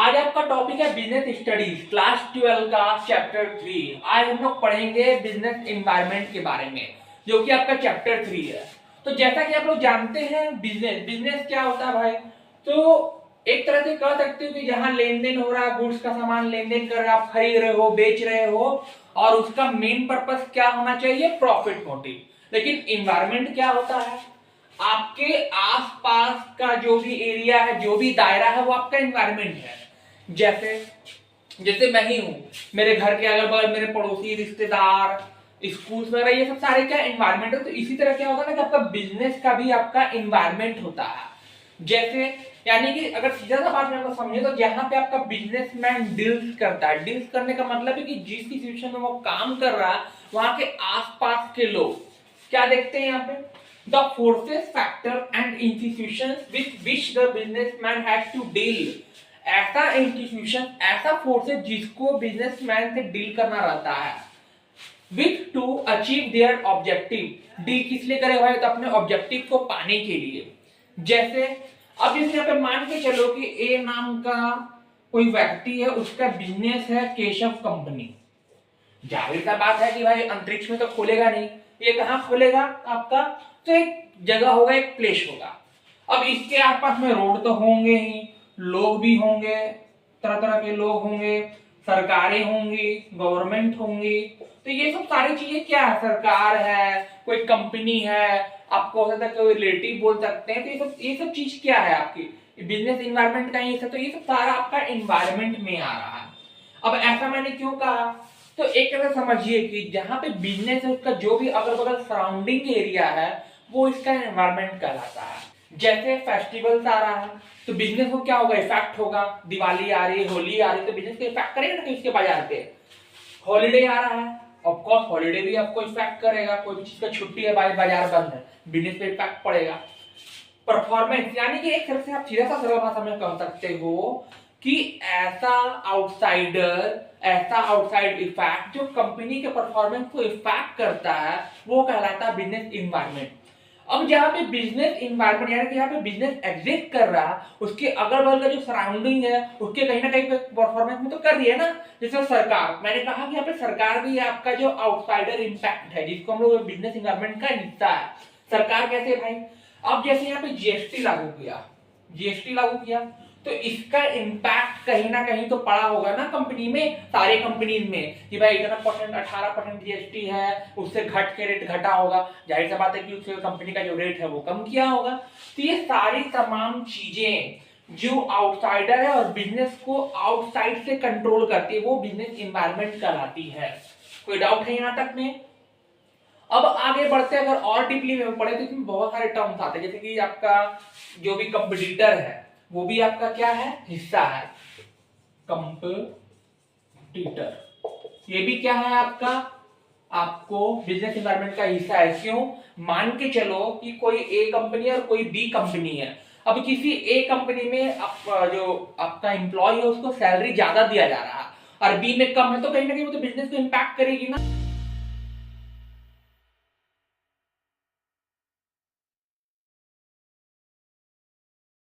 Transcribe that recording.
आज आपका टॉपिक है बिजनेस स्टडीज क्लास 12 का चैप्टर 3। आज हम लोग पढ़ेंगे बिजनेस एनवायरनमेंट के बारे में, जो कि आपका चैप्टर 3 है। तो जैसा कि आप लोग जानते हैं बिजनेस बिजनेस क्या होता है भाई, तो एक तरह से कह सकते हो कि जहां लेन देन हो रहा है, गुड्स का सामान लेन देन कर रहे हो, आप खरीद रहे हो, बेच रहे हो, और उसका मेन पर्पस क्या होना चाहिए, प्रॉफिट मोटिव। लेकिन इन्वायरमेंट क्या होता है, आपके आसपास का जो भी एरिया है, जो भी दायरा है, वो आपका एनवायरनमेंट है। जैसे जैसे मैं ही हूं, मेरे घर के अगल बगल मेरे पड़ोसी, रिश्तेदार, स्कूल वगैरह, ये सब सारे क्या एनवायरनमेंट है। तो इसी तरह क्या होता है ना कि आपका बिजनेस का भी आपका एनवायरनमेंट होता है। जैसे यानी कि अगर सीधा सा बात में आपको समझे तो जहां पे आपका बिजनेसमैन डील्स करता है, डील्स करने का मतलब है कि जिस सिचुएशन में वो काम कर रहा है, वहां के आसपास के लोग क्या देखते हैं यहाँ पे, the forces factor and institutions with which the businessman has to deal. ऐसा इंस्टीट्यूशन, ऐसा फोर्सेस जिसको बिजनेसमैन से डील करना रहता है, with to achieve their objective. Deal किस लिए करे भाई, तो अपने ऑब्जेक्टिव को पाने के लिए। जैसे अब जैसे यहाँ पे मान के चलो कि ए नाम का कोई व्यक्ति है, उसका बिजनेस है केशव कंपनी। जाहिर सा बात है कि भाई अंतरिक्ष में तो खोलेगा नहीं, ये कहाँ खोलेगा आपका, तो एक जगह होगा, एक प्लेस होगा। अब इसके आसपास में रोड तो होंगे ही, लोग भी होंगे, तरह तरह के लोग होंगे, सरकारें होंगी, गवर्नमेंट होंगी। तो ये सब सारी चीजें क्या है, सरकार है, कोई कंपनी है, आपको हो सकता है कोई रिलेटिव बोल सकते हैं। तो ये सब चीज क्या है आपकी बिजनेस इन्वायरमेंट का ये सब। तो ये सब सारा आपका इन्वायरमेंट में आ रहा है। अब ऐसा मैंने क्यों कहा, तो एक तरह समझिए कि जहां पे बिजनेस है, उसका जो भी अगल बगल सराउंडिंग एरिया है, वो इसका एनवायरमेंट कहलाता है। जैसे फेस्टिवल्स आ रहा है, तो बिजनेस को क्या होगा, इफेक्ट होगा। दिवाली आ रही है, होली आ रही है, तो बिजनेस को इफेक्ट करेगा ना इसके बाजार पे। हॉलीडे आ रहा है, ऑफ कोर्स हॉलीडे भी आपको इफेक्ट करेगा। कोई भी चीज का छुट्टी है, बाजार बंद है, बिजनेस पे इफेक्ट पड़ेगा। परफॉर्मेंस यानी कि एक तरह से आप सीधा सा सरल भाषा में कह सकते हो कि ऐसा आउटसाइडर, ऐसा आउटसाइड इफेक्ट जो कंपनी के परफॉर्मेंस को इफेक्ट करता है, वो कहलाता है बिजनेस इन्वायरमेंट। अब जहां पे बिजनेस इन्वायरमेंट यानी कि यहाँ पे बिजनेस एग्जिस्ट कर रहा है, उसके अगल बगल का जो सराउंडिंग है, उसके कहीं ना कहीं पे परफॉर्मेंस में तो कर रही है ना। जैसे सरकार, मैंने कहा कि यहाँ पे सरकार भी आपका जो आउटसाइडर इम्पैक्ट है, जिसको हम लोग बिजनेस इन्वायरमेंट का हिस्सा है। सरकार कैसे भाई, अब जैसे यहाँ पे जीएसटी लागू किया, जीएसटी लागू किया, तो इसका इम्पैक्ट कहीं ना कहीं तो पड़ा होगा ना कंपनी में, सारे कंपनीज में, कि भाई इतना परसेंट 18% जीएसटी है, उससे घट के रेट घटा होगा। जाहिर सा बात है कि उससे कंपनी का जो रेट है वो कम किया होगा। तो ये सारी तमाम चीजें जो आउटसाइडर है और बिजनेस को आउटसाइड से कंट्रोल करती है, वो बिजनेस इन्वायरमेंट कहलाती है। कोई डाउट है यहाँ तक में। अब आगे बढ़ते अगर और डीपली में पढ़े तो इसमें बहुत सारे टर्म्स आते हैं, जैसे कि आपका जो भी कंपटीटर है, वो भी आपका क्या है, हिस्सा है। कंपटीटर ये भी क्या है आपका, आपको बिजनेस एनवायरनमेंट का हिस्सा है। क्यों, मान के चलो कि कोई ए कंपनी और कोई बी कंपनी है। अब किसी ए कंपनी में जो आपका एम्प्लॉय है, उसको सैलरी ज्यादा दिया जा रहा है और बी में कम है, तो कहीं ना कहीं वो तो बिजनेस को इम्पैक्ट करेगी ना।